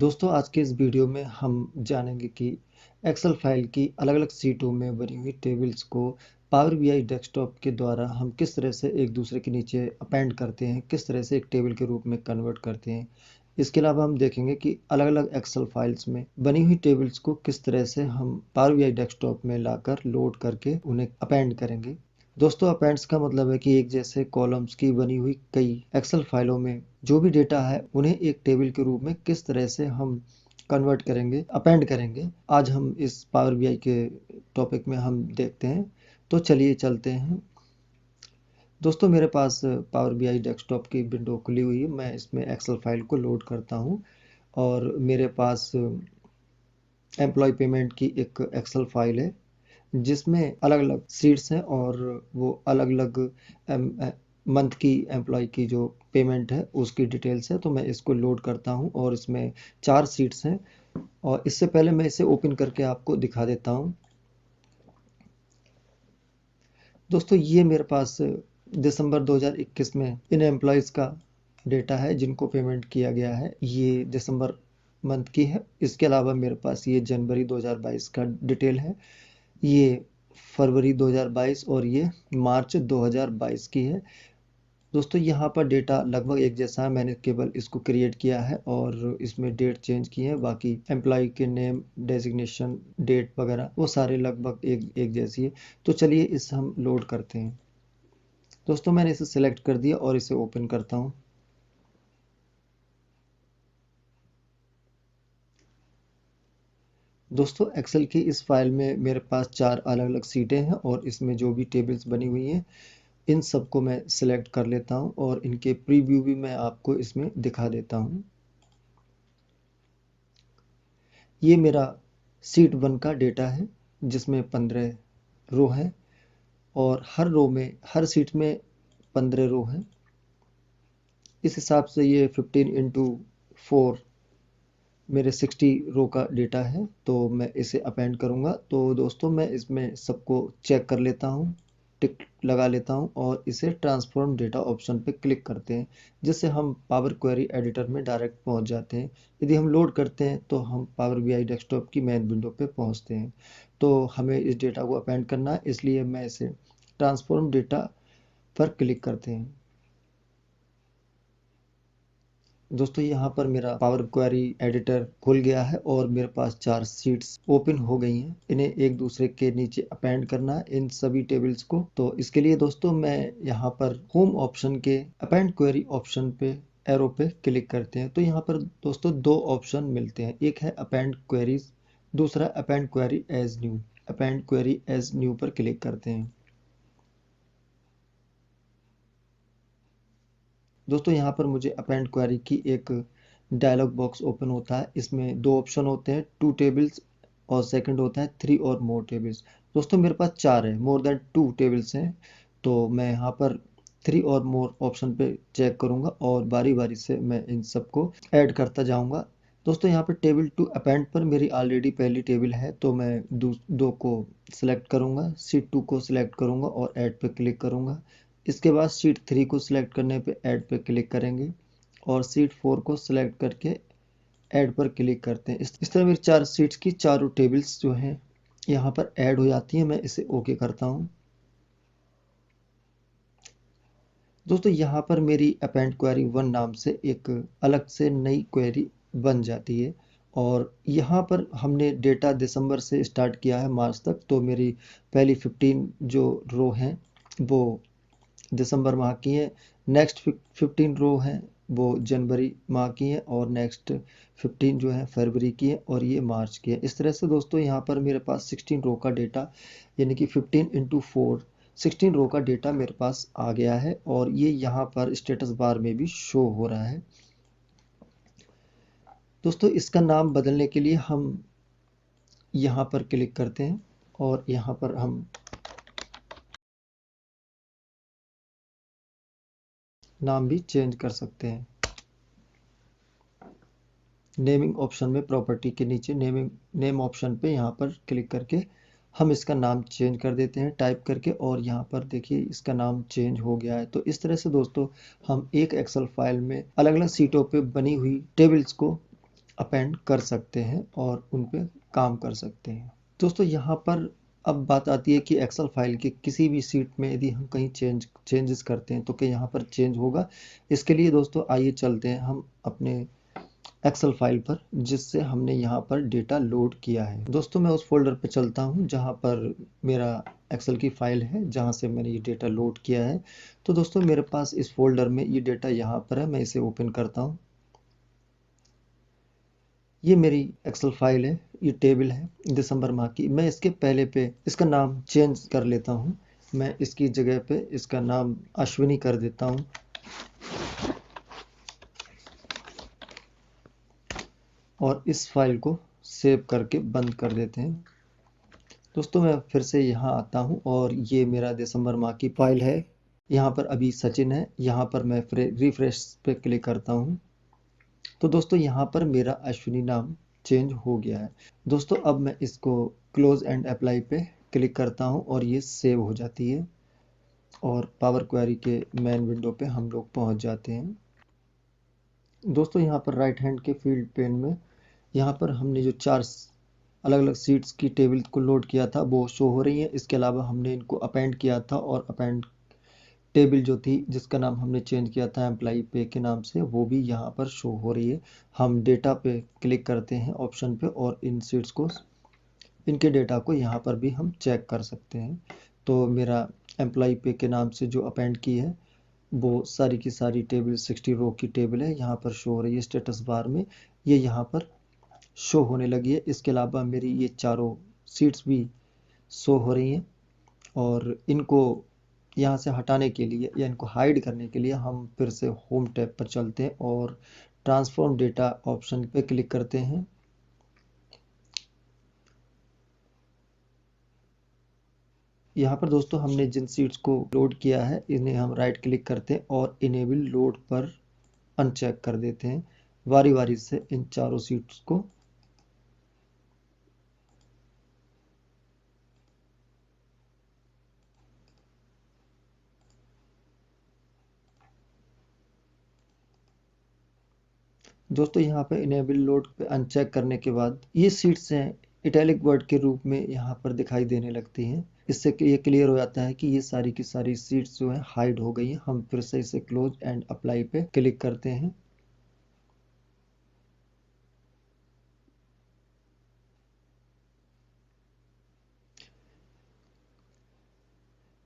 दोस्तों आज के इस वीडियो में हम जानेंगे कि एक्सेल फाइल की अलग अलग सीटों में बनी हुई टेबल्स को पावर बीआई डेस्कटॉप के द्वारा हम किस तरह से एक दूसरे के नीचे अपेंड करते हैं, किस तरह से एक टेबल के रूप में कन्वर्ट करते हैं। इसके अलावा हम देखेंगे कि अलग अलग एक्सेल फाइल्स में बनी हुई टेबल्स को किस तरह से हम पावर बीआई डेस्कटॉप में लाकर लोड करके उन्हें अपेंड करेंगे। दोस्तों अपेंड्स का मतलब है कि एक जैसे कॉलम्स की बनी हुई कई एक्सेल फाइलों में जो भी डेटा है उन्हें एक टेबल के रूप में किस तरह से हम कन्वर्ट करेंगे, अपेंड करेंगे। आज हम इस पावर बीआई के टॉपिक में हम देखते हैं। तो चलिए चलते हैं। दोस्तों मेरे पास पावर बीआई डेस्कटॉप की विंडो खुली हुई है। मैं इसमें एक्सेल फाइल को लोड करता हूँ और मेरे पास एम्प्लॉय पेमेंट की एक एक्सेल फाइल है जिसमें अलग अलग सीट्स हैं और वो अलग अलग मंथ की एम्प्लॉय की जो पेमेंट है उसकी डिटेल्स है। तो मैं इसको लोड करता हूँ और इसमें 4 सीट्स हैं और इससे पहले मैं इसे ओपन करके आपको दिखा देता हूँ। दोस्तों ये मेरे पास दिसंबर 2021 में इन एम्प्लॉयज़ का डेटा है जिनको पेमेंट किया गया है। ये दिसंबर मंथ की है। इसके अलावा मेरे पास ये जनवरी 2022 का डिटेल है, ये फरवरी 2022 और ये मार्च 2022 की है। दोस्तों यहाँ पर डेटा लगभग एक जैसा है, मैंने केवल इसको क्रिएट किया है और इसमें डेट चेंज की है। बाकी एम्प्लॉय के नेम, डेजिग्नेशन, डेट वगैरह वो सारे लगभग एक एक जैसी है। तो चलिए इस हम लोड करते हैं। दोस्तों मैंने इसे सेलेक्ट कर दिया और इसे ओपन करता हूँ। दोस्तों एक्सेल की इस फाइल में मेरे पास 4 अलग अलग सीटें हैं और इसमें जो भी टेबल्स बनी हुई हैं इन सबको मैं सिलेक्ट कर लेता हूं और इनके प्रीव्यू भी मैं आपको इसमें दिखा देता हूं। ये मेरा सीट 1 का डेटा है जिसमें 15 रो हैं और हर सीट में 15 रो हैं। इस हिसाब से ये 15 इंटू 4 मेरे 60 रो का डेटा है। तो मैं इसे अपेंड करूंगा। तो दोस्तों मैं इसमें सबको चेक कर लेता हूँ, टिक लगा लेता हूँ और इसे ट्रांसफॉर्म डेटा ऑप्शन पे क्लिक करते हैं जिससे हम पावर क्वेरी एडिटर में डायरेक्ट पहुंच जाते हैं। यदि हम लोड करते हैं तो हम पावर बीआई डेस्कटॉप की मेन विंडो पे पहुंचते हैं। तो हमें इस डेटा को अपेंड करना है, इसलिए मैं इसे ट्रांसफॉर्म डेटा पर क्लिक करते हैं। दोस्तों यहाँ पर मेरा पावर क्वेरी एडिटर खुल गया है और मेरे पास 4 शीट्स ओपन हो गई हैं। इन्हें एक दूसरे के नीचे अपेंड करना है इन सभी टेबल्स को। तो इसके लिए दोस्तों मैं यहाँ पर होम ऑप्शन के अपेंड क्वेरी ऑप्शन पे एरो पे क्लिक करते हैं। तो यहाँ पर दोस्तों 2 ऑप्शन मिलते हैं, एक है अपेंड क्वेरीज, दूसरा append query as new. Append query as new पर क्लिक करते हैं। दोस्तों यहाँ पर मुझे अपेंड क्वेरी की एक डायलॉग बॉक्स ओपन होता है। इसमें 2 ऑप्शन होते हैं, 2 टेबल्स और सेकंड होता है 3 और मोर टेबल्स। दोस्तों मेरे पास 4 है, मोर देन 2 टेबल्स हैं। तो मैं यहाँ पर 3 और मोर ऑप्शन पे चेक करूँगा और बारी बारी से मैं इन सबको ऐड करता जाऊँगा। दोस्तों यहाँ पर टेबल टू अपेंड पर मेरी ऑलरेडी पहली टेबल है तो मैं 2 को सिलेक्ट करूँगा, शीट 2 को सिलेक्ट करूँगा और ऐड पे क्लिक करूँगा। इसके बाद शीट 3 को सिलेक्ट करने पे ऐड पे क्लिक करेंगे और शीट 4 को सिलेक्ट करके ऐड पर क्लिक करते हैं। इस तरह मेरी 4 शीट्स की चारों टेबल्स जो हैं यहाँ पर ऐड हो जाती हैं। मैं इसे ओके करता हूँ। दोस्तों यहाँ पर मेरी अपेंड क्वेरी 1 नाम से एक अलग से नई क्वेरी बन जाती है और यहाँ पर हमने डेटा दिसंबर से स्टार्ट किया है मार्च तक। तो मेरी पहली 15 जो रो हैं वो दिसंबर माह की है, नेक्स्ट 15 रो हैं वो जनवरी माह की है और नेक्स्ट 15 जो है फरवरी की है और ये मार्च की है। इस तरह से दोस्तों यहाँ पर मेरे पास 16 रो का डेटा यानी कि 15 इंटू 4 16 रो का डेटा मेरे पास आ गया है और ये यहाँ पर स्टेटस बार में भी शो हो रहा है। दोस्तों इसका नाम बदलने के लिए हम यहाँ पर क्लिक करते हैं और यहाँ पर हम नाम भी चेंज कर सकते हैं। नेमिंग ऑप्शन में प्रॉपर्टी के नीचे नेम ऑप्शन पे यहाँ पर क्लिक करके हम इसका नाम चेंज कर देते हैं टाइप करके और यहाँ पर देखिए इसका नाम चेंज हो गया है। तो इस तरह से दोस्तों हम एक एक्सेल फाइल में अलग अलग सीटों पे बनी हुई टेबल्स को अपेंड कर सकते हैं और उन पे काम कर सकते हैं। दोस्तों यहाँ पर अब बात आती है कि एक्सेल फाइल के किसी भी सीट में यदि हम कहीं चेंजेस करते हैं तो क्या यहाँ पर चेंज होगा। इसके लिए दोस्तों आइए चलते हैं हम अपने एक्सेल फाइल पर जिससे हमने यहाँ पर डेटा लोड किया है। दोस्तों मैं उस फोल्डर पर चलता हूँ जहाँ पर मेरा एक्सेल की फाइल है, जहाँ से मैंने ये डेटा लोड किया है। तो दोस्तों मेरे पास इस फोल्डर में ये डेटा यहाँ पर है, मैं इसे ओपन करता हूँ। ये मेरी एक्सेल फाइल है, ये टेबल है दिसंबर माह की। मैं इसके पहले पे इसका नाम चेंज कर लेता हूँ। मैं इसकी जगह पे इसका नाम अश्विनी कर देता हूँ और इस फाइल को सेव करके बंद कर देते हैं। दोस्तों मैं फिर से यहाँ आता हूँ और ये मेरा दिसंबर माह की फाइल है। यहाँ पर अभी सचिन है, यहाँ पर मैं रिफ्रेश पे क्लिक करता हूँ तो दोस्तों यहाँ पर मेरा अश्विनी नाम चेंज हो गया है। दोस्तों अब मैं इसको क्लोज एंड अप्लाई पे क्लिक करता हूँ और ये सेव हो जाती है और पावर क्वेरी के मेन विंडो पे हम लोग पहुँच जाते हैं। दोस्तों यहाँ पर राइट हैंड के फील्ड पेन में यहाँ पर हमने जो 4 अलग अलग सीट्स की टेबल को लोड किया था वो शो हो रही है। इसके अलावा हमने इनको अपेंड किया था और अपेंड टेबल जो थी जिसका नाम हमने चेंज किया था एम्प्लॉई पे के नाम से, वो भी यहाँ पर शो हो रही है। हम डेटा पे क्लिक करते हैं ऑप्शन पे और इन सीट्स को, इनके डेटा को यहाँ पर भी हम चेक कर सकते हैं। तो मेरा एम्प्लॉई पे के नाम से जो अपेंड की है वो सारी की सारी टेबल 60 रो की टेबल है, यहाँ पर शो हो रही है स्टेटस बार में, ये यहाँ पर शो होने लगी है। इसके अलावा मेरी ये चारों सीट्स भी शो हो रही हैं और इनको यहाँ से हटाने के लिए या इनको हाइड करने के लिए हम फिर से होम टैब पर चलते हैं और ट्रांसफॉर्म डेटा ऑप्शन पे क्लिक करते हैं। यहाँ पर दोस्तों हमने जिन सीट्स को लोड किया है इन्हें हम राइट क्लिक करते हैं और इनेबल लोड पर अनचेक कर देते हैं बारी बारी से इन चारों सीट्स को। दोस्तों यहाँ पे इनेबल लोड पे अनचेक करने के बाद ये सीट्स हैं इटैलिक वर्ड के रूप में यहाँ पर दिखाई देने लगती हैं। इससे ये क्लियर हो जाता है कि ये सारी की सारी सीट्स जो है हाइड हो गई हैं। हम फिर से इसे क्लोज एंड अप्लाई पे क्लिक करते हैं।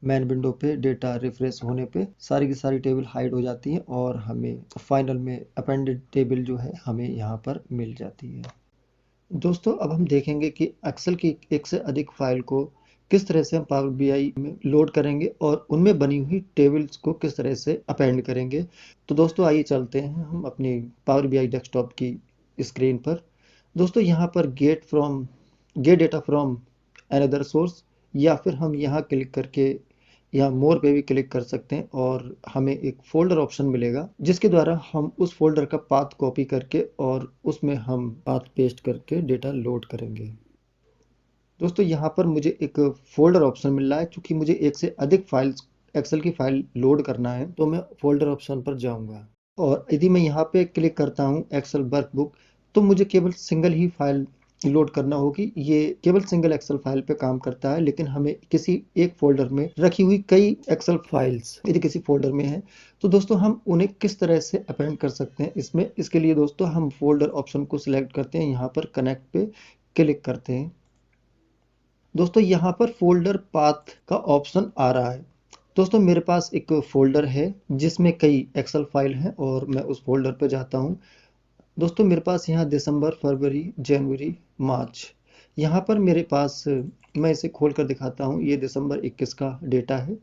मेन विंडो पे डेटा रिफ्रेश होने पे सारी की सारी टेबल हाइड हो जाती हैं और हमें फाइनल में अपेंडेड टेबल जो है हमें यहाँ पर मिल जाती है। दोस्तों अब हम देखेंगे कि एक्सेल की एक से अधिक फाइल को किस तरह से हम पावर बीआई में लोड करेंगे और उनमें बनी हुई टेबल्स को किस तरह से अपेंड करेंगे। तो दोस्तों आइए चलते हैं हम अपनी पावर बीआई डेस्कटॉप की स्क्रीन पर। दोस्तों यहाँ पर gate data from another source या फिर हम यहाँ क्लिक करके या मोर पे भी क्लिक कर सकते हैं और हमें एक फोल्डर ऑप्शन मिलेगा जिसके द्वारा हम उस फोल्डर का पाथ कॉपी करके और उसमें हम पाथ पेस्ट करके डेटा लोड करेंगे। दोस्तों यहाँ पर मुझे एक फोल्डर ऑप्शन मिल रहा है, क्योंकि मुझे एक से अधिक फाइल्स एक्सेल की फाइल लोड करना है तो मैं फोल्डर ऑप्शन पर जाऊंगा और यदि मैं यहाँ पे क्लिक करता हूँ एक्सेल वर्कबुक तो मुझे केवल सिंगल ही फाइल लोड करना होगी। ये केवल सिंगल एक्सेल फाइल पे काम करता है, लेकिन हमें किसी एक फोल्डर में रखी हुई कई एक्सेल फाइल्स यदि किसी फोल्डर में है तो दोस्तों हम उन्हें किस तरह से अपेंड कर सकते हैं इसमें। इसके लिए दोस्तों हम फोल्डर ऑप्शन को सिलेक्ट करते हैं, यहाँ पर कनेक्ट पे क्लिक करते हैं। दोस्तों यहाँ पर फोल्डर पाथ का ऑप्शन आ रहा है। दोस्तों मेरे पास एक फोल्डर है जिसमें कई एक्सेल फाइल हैं और मैं उस फोल्डर पर जाता हूँ। दोस्तों मेरे पास यहाँ दिसंबर, फरवरी, जनवरी, मार्च, यहाँ पर मेरे पास मैं इसे खोल कर दिखाता हूँ। ये दिसंबर 21 का डेटा है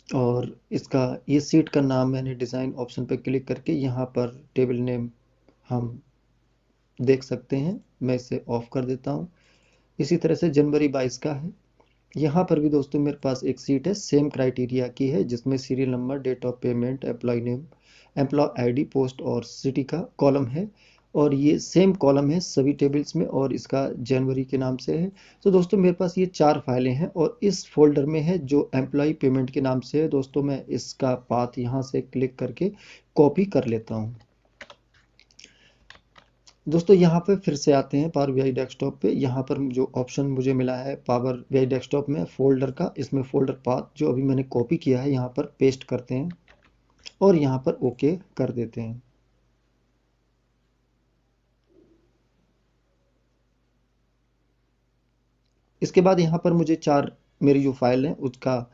और इसका ये सीट का नाम मैंने डिज़ाइन ऑप्शन पर क्लिक करके यहाँ पर टेबल नेम हम देख सकते हैं। मैं इसे ऑफ कर देता हूँ। इसी तरह से जनवरी 22 का है। यहाँ पर भी दोस्तों मेरे पास एक सीट है सेम क्राइटेरिया की है जिसमें serial number, date of payment, employee name, employee ID, post और सिटी का कॉलम है और ये सेम कॉलम है सभी टेबल्स में और इसका जनवरी के नाम से है। तो दोस्तों मेरे पास ये 4 फाइलें हैं और इस फोल्डर में है जो एम्प्लॉय पेमेंट के नाम से है। दोस्तों मैं इसका पाथ यहाँ से क्लिक करके कॉपी कर लेता हूँ। दोस्तों यहाँ पे फिर से आते हैं पावर बीआई डेस्कटॉप पे। यहाँ पर जो ऑप्शन मुझे मिला है पावर बीआई डेस्कटॉप में फोल्डर का, इसमें फोल्डर पाथ जो अभी मैंने कॉपी किया है यहाँ पर पेस्ट करते हैं और यहाँ पर ओके कर देते हैं। इसके बाद यहाँ पर मुझे चार मेरी जो फाइल है उसका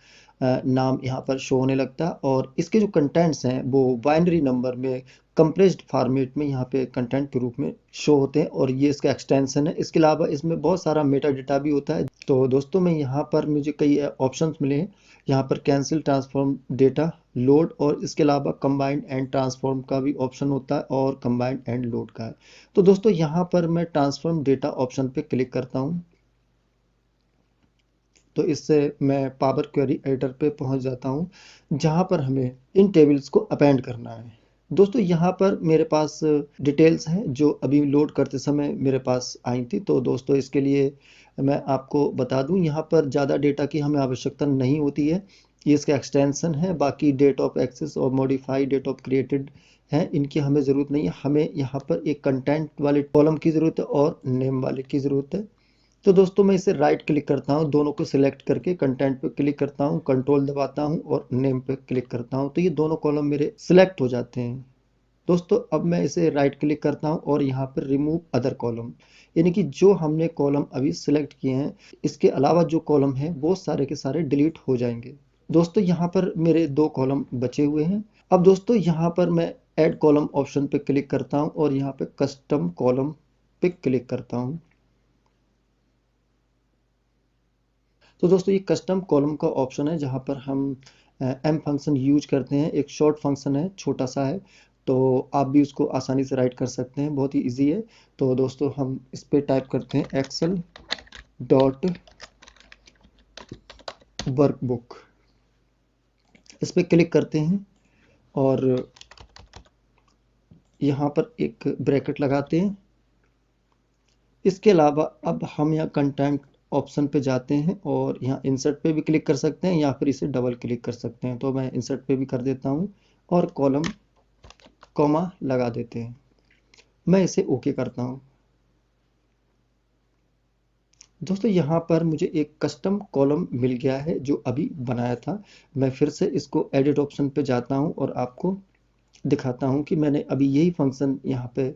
नाम यहाँ पर शो होने लगता है और इसके जो कंटेंट्स हैं वो बाइनरी नंबर में कंप्रेस्ड फॉर्मेट में यहाँ पे कंटेंट के रूप में शो होते हैं और ये इसका एक्सटेंशन है। इसके अलावा इसमें बहुत सारा मेटा डेटा भी होता है। तो दोस्तों मैं यहाँ पर मुझे कई ऑप्शंस मिले हैं। यहाँ पर कैंसिल ट्रांसफॉर्म डेटा लोड और इसके अलावा कंबाइंड एंड ट्रांसफॉर्म का भी ऑप्शन होता है और कंबाइंड एंड लोड का है। तो दोस्तों यहाँ पर मैं ट्रांसफॉर्म डेटा ऑप्शन पे क्लिक करता हूँ तो इससे मैं पावर क्वेरी एडिटर पे पहुंच जाता हूं जहां पर हमें इन टेबल्स को अपेंड करना है। दोस्तों यहाँ पर मेरे पास डिटेल्स हैं जो अभी लोड करते समय मेरे पास आई थी। तो दोस्तों इसके लिए मैं आपको बता दूं यहाँ पर ज़्यादा डेटा की हमें आवश्यकता नहीं होती है। ये इसका एक्सटेंशन है। बाकी डेट ऑफ एक्सेस और मॉडिफाई डेट ऑफ क्रिएटेड हैं, इनकी हमें ज़रूरत नहीं है। हमें यहाँ पर एक कंटेंट वाले कॉलम की ज़रूरत है और नेम वाले की ज़रूरत है। तो दोस्तों मैं इसे राइट क्लिक करता हूँ, दोनों को सिलेक्ट करके कंटेंट पे क्लिक करता हूँ, कंट्रोल दबाता हूँ और नेम पे क्लिक करता हूँ तो ये दोनों कॉलम मेरे सिलेक्ट हो जाते हैं। दोस्तों अब मैं इसे राइट क्लिक करता हूँ और यहाँ पर रिमूव अदर कॉलम, यानी कि जो हमने कॉलम अभी सिलेक्ट किए हैं इसके अलावा जो कॉलम है वो सारे के सारे डिलीट हो जाएंगे। दोस्तों यहाँ पर मेरे दो कॉलम बचे हुए हैं। अब दोस्तों यहाँ पर मैं ऐड कॉलम ऑप्शन पे क्लिक करता हूँ और यहाँ पे कस्टम कॉलम पे क्लिक करता हूँ। तो दोस्तों ये कस्टम कॉलम का ऑप्शन है जहाँ पर हम एम फंक्शन यूज करते हैं। एक शॉर्ट फंक्शन है, छोटा सा है, तो आप भी उसको आसानी से राइट कर सकते हैं, बहुत ही इजी है। तो दोस्तों हम इस पे टाइप करते हैं एक्सेल डॉट वर्कबुक, इस पे क्लिक करते हैं और यहाँ पर एक ब्रैकेट लगाते हैं। इसके अलावा अब हम यहाँ कंटेंट ऑप्शन पे जाते हैं और यहाँ इंसर्ट पे भी क्लिक कर सकते हैं या फिर इसे डबल क्लिक कर सकते हैं। तो मैं इंसर्ट पे भी कर देता हूँ और कॉलम कॉमा लगा देते हैं। मैं इसे ओके करता हूँ। दोस्तों यहाँ पर मुझे एक कस्टम कॉलम मिल गया है जो अभी बनाया था। मैं फिर से इसको एडिट ऑप्शन पे जाता हूँ और आपको दिखाता हूँ कि मैंने अभी यही फंक्शन यहाँ पे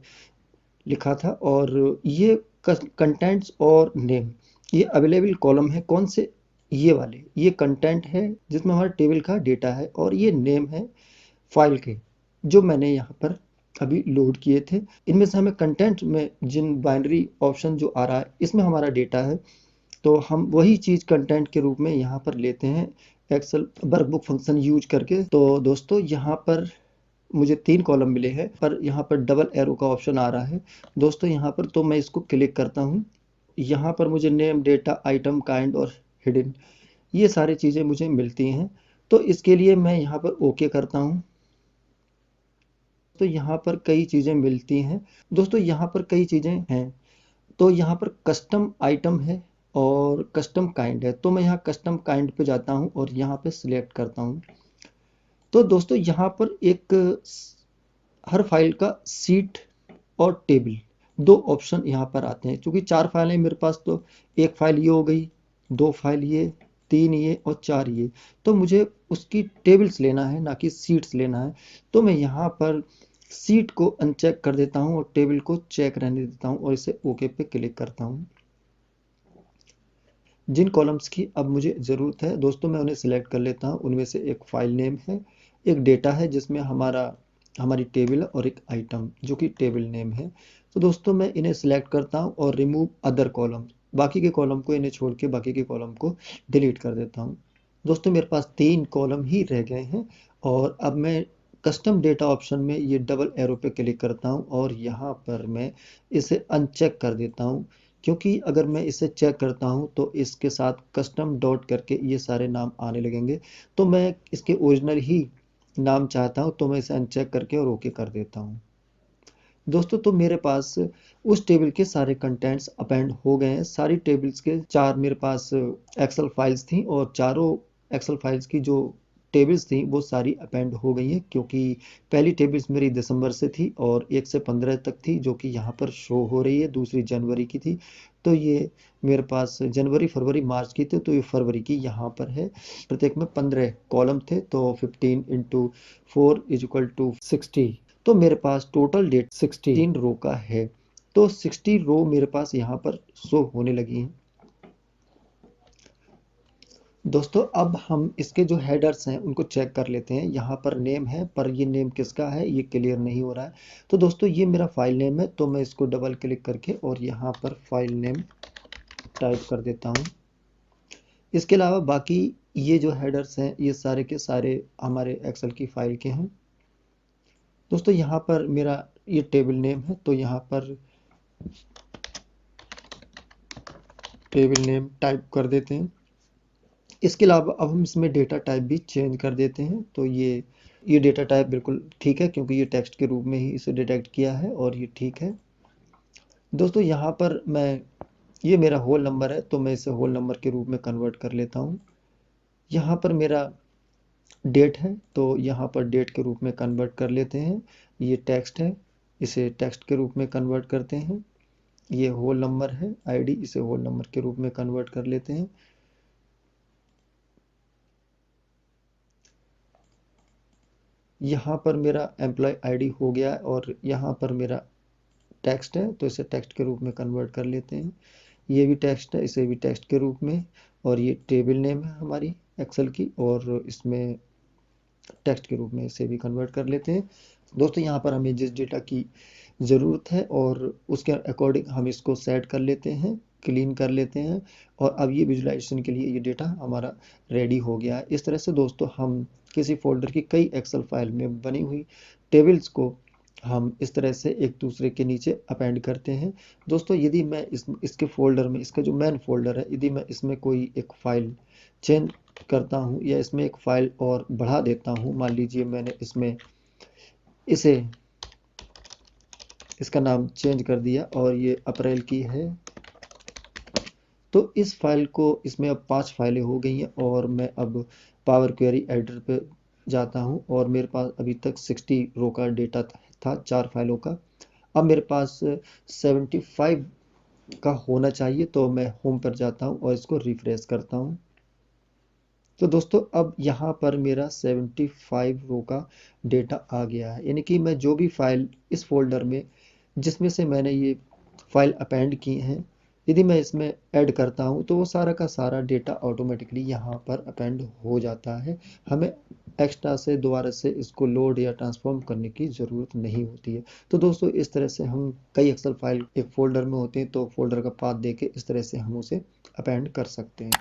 लिखा था और ये कंटेंट्स और नेम ये अवेलेबल कॉलम है। कौन से? ये वाले, ये कंटेंट है जिसमें हमारे टेबल का डेटा है और ये नेम है फाइल के जो मैंने यहाँ पर अभी लोड किए थे। इनमें से हमें कंटेंट में जिन बाइनरी ऑप्शन जो आ रहा है इसमें हमारा डेटा है, तो हम वही चीज़ कंटेंट के रूप में यहाँ पर लेते हैं एक्सेल वर्कबुक फंक्शन यूज करके। तो दोस्तों यहाँ पर मुझे तीन कॉलम मिले हैं पर यहाँ पर डबल एरो का ऑप्शन आ रहा है दोस्तों यहाँ पर। तो मैं इसको क्लिक करता हूँ। यहाँ पर मुझे नेम, डेटा, आइटम, काइंड और हिडन ये सारी चीज़ें मुझे मिलती हैं। तो इसके लिए मैं यहाँ पर ओके करता हूँ। तो यहाँ पर कई चीज़ें मिलती हैं दोस्तों, यहाँ पर कई चीज़ें हैं। तो यहाँ पर कस्टम आइटम है और कस्टम काइंड है। तो मैं यहाँ कस्टम काइंड पे जाता हूँ और यहाँ पे सिलेक्ट करता हूँ। तो दोस्तों यहाँ पर एक हर फाइल का सीट और टेबल दो ऑप्शन यहाँ पर आते हैं। क्योंकि चार फाइल है मेरे पास तो एक फाइल ये हो गई, दो फाइल ये, तीन ये और चार ये। तो मुझे उसकी टेबल्स लेना है ना कि सीट्स लेना है। तो मैं यहाँ पर सीट को अनचेक कर देता हूँ और टेबल को चेक रहने देता हूँ और इसे ओके पे क्लिक करता हूँ। जिन कॉलम्स की अब मुझे ज़रूरत है दोस्तों मैं उन्हें सिलेक्ट कर लेता हूँ। उनमें से एक फाइल नेम है, एक डेटा है जिसमें हमारी टेबल है और एक आइटम जो कि टेबल नेम है। तो दोस्तों मैं इन्हें सिलेक्ट करता हूँ और रिमूव अदर कॉलम, बाकी के कॉलम को इन्हें छोड़ के बाकी के कॉलम को डिलीट कर देता हूँ। दोस्तों मेरे पास तीन कॉलम ही रह गए हैं और अब मैं कस्टम डेटा ऑप्शन में ये डबल एरो पे क्लिक करता हूँ और यहाँ पर मैं इसे अनचेक कर देता हूँ। क्योंकि अगर मैं इसे चेक करता हूँ तो इसके साथ कस्टम डॉट करके ये सारे नाम आने लगेंगे। तो मैं इसके ओरिजिनल ही नाम चाहता हूँ तो मैं इसे अनचेक करके और ओके कर देता हूँ। दोस्तों तो मेरे पास उस टेबल के सारे कंटेंट्स अपेंड हो गए हैं। सारी टेबल्स के चार मेरे पास एक्सेल फाइल्स थी और चारों एक्सेल फाइल्स की जो टेबल्स थी वो सारी अपेंड हो गई हैं, क्योंकि पहली टेबल्स मेरी दिसंबर से थी और 1 से 15 तक थी, जो कि यहाँ पर शो हो रही है। दूसरी जनवरी की थी, तो ये मेरे पास जनवरी, फरवरी, मार्च की थी, तो ये फरवरी की यहाँ पर है। प्रत्येक में 15 कॉलम थे, तो 15 इंटू 4 इज इक्वल टू 60। तो मेरे पास टोटल डेट 16 रो का है। तो 60 रो मेरे पास यहाँ पर शो होने लगी हैं। दोस्तों अब हम इसके जो हेडर्स हैं उनको चेक कर लेते हैं। यहाँ पर नेम है, पर ये नेम किसका है ये क्लियर नहीं हो रहा है। तो दोस्तों ये मेरा फाइल नेम है, तो मैं इसको डबल क्लिक करके और यहाँ पर फाइल नेम टाइप कर देता हूँ। इसके अलावा बाकी ये जो हेडर्स हैं ये सारे के सारे हमारे एक्सेल की फाइल के हैं। दोस्तों यहाँ पर मेरा ये टेबल नेम है, तो यहाँ पर टेबल नेम टाइप कर देते हैं। इसके अलावा अब हम इसमें डेटा टाइप भी चेंज कर देते हैं। तो ये डेटा टाइप बिल्कुल ठीक है, क्योंकि ये टेक्स्ट के रूप में ही इसे डिटेक्ट किया है और ये ठीक है। दोस्तों यहाँ पर ये मेरा होल नंबर है, तो मैं इसे होल नंबर के रूप में कन्वर्ट कर लेता हूँ। यहाँ पर मेरा डेट है, तो यहाँ पर डेट के रूप में कन्वर्ट कर लेते हैं। ये टेक्स्ट है, इसे टेक्स्ट के रूप में कन्वर्ट करते हैं। ये होल नंबर है, आईडी, इसे होल नंबर के रूप में कन्वर्ट कर लेते हैं। यहाँ पर मेरा एम्प्लॉय आईडी हो गया है और यहाँ पर मेरा टेक्स्ट है, तो इसे टेक्स्ट के रूप में कन्वर्ट कर लेते हैं। ये भी टेक्स्ट है, इसे भी टेक्स्ट के रूप में। और ये टेबल नेम है हमारी एक्सेल की, और इसमें टेक्स्ट के रूप में इसे भी कन्वर्ट कर लेते हैं। दोस्तों यहाँ पर हमें जिस डेटा की ज़रूरत है और उसके अकॉर्डिंग हम इसको सेट कर लेते हैं, क्लीन कर लेते हैं, और अब ये विजुलाइजेशन के लिए ये डेटा हमारा रेडी हो गया है। इस तरह से दोस्तों हम किसी फोल्डर की कई एक्सेल फाइल में बनी हुई टेबल्स को हम इस तरह से एक दूसरे के नीचे अपेंड करते हैं। दोस्तों यदि मैं इसके फोल्डर में, इसका जो मेन फोल्डर है, यदि मैं इसमें कोई एक फाइल चेंज करता हूँ या इसमें एक फाइल और बढ़ा देता हूँ, मान लीजिए मैंने इसे इसका नाम चेंज कर दिया और ये अप्रैल की है, तो इस फाइल को, इसमें अब 5 फाइलें हो गई हैं और मैं अब पावर क्वेरी एडिटर पे जाता हूँ और मेरे पास अभी तक 60 रो का डेटा था 4 फाइलों का। अब मेरे पास 75 का होना चाहिए, तो मैं होम पर जाता हूँ और इसको रिफ्रेश करता हूँ। तो दोस्तों अब यहाँ पर मेरा 75 रो का डेटा आ गया है, यानी कि मैं जो भी फाइल इस फोल्डर में, जिसमें से मैंने ये फाइल अपेंड की हैं, यदि मैं इसमें ऐड करता हूँ तो वो सारा का सारा डेटा ऑटोमेटिकली यहाँ पर अपेंड हो जाता है। हमें एक्स्ट्रा से दोबारा से इसको लोड या ट्रांसफॉर्म करने की ज़रूरत नहीं होती है। तो दोस्तों इस तरह से हम कई एक्सेल फाइल एक फोल्डर में होते हैं, तो फोल्डर का पाथ दे के इस तरह से हम उसे अपेंड कर सकते हैं।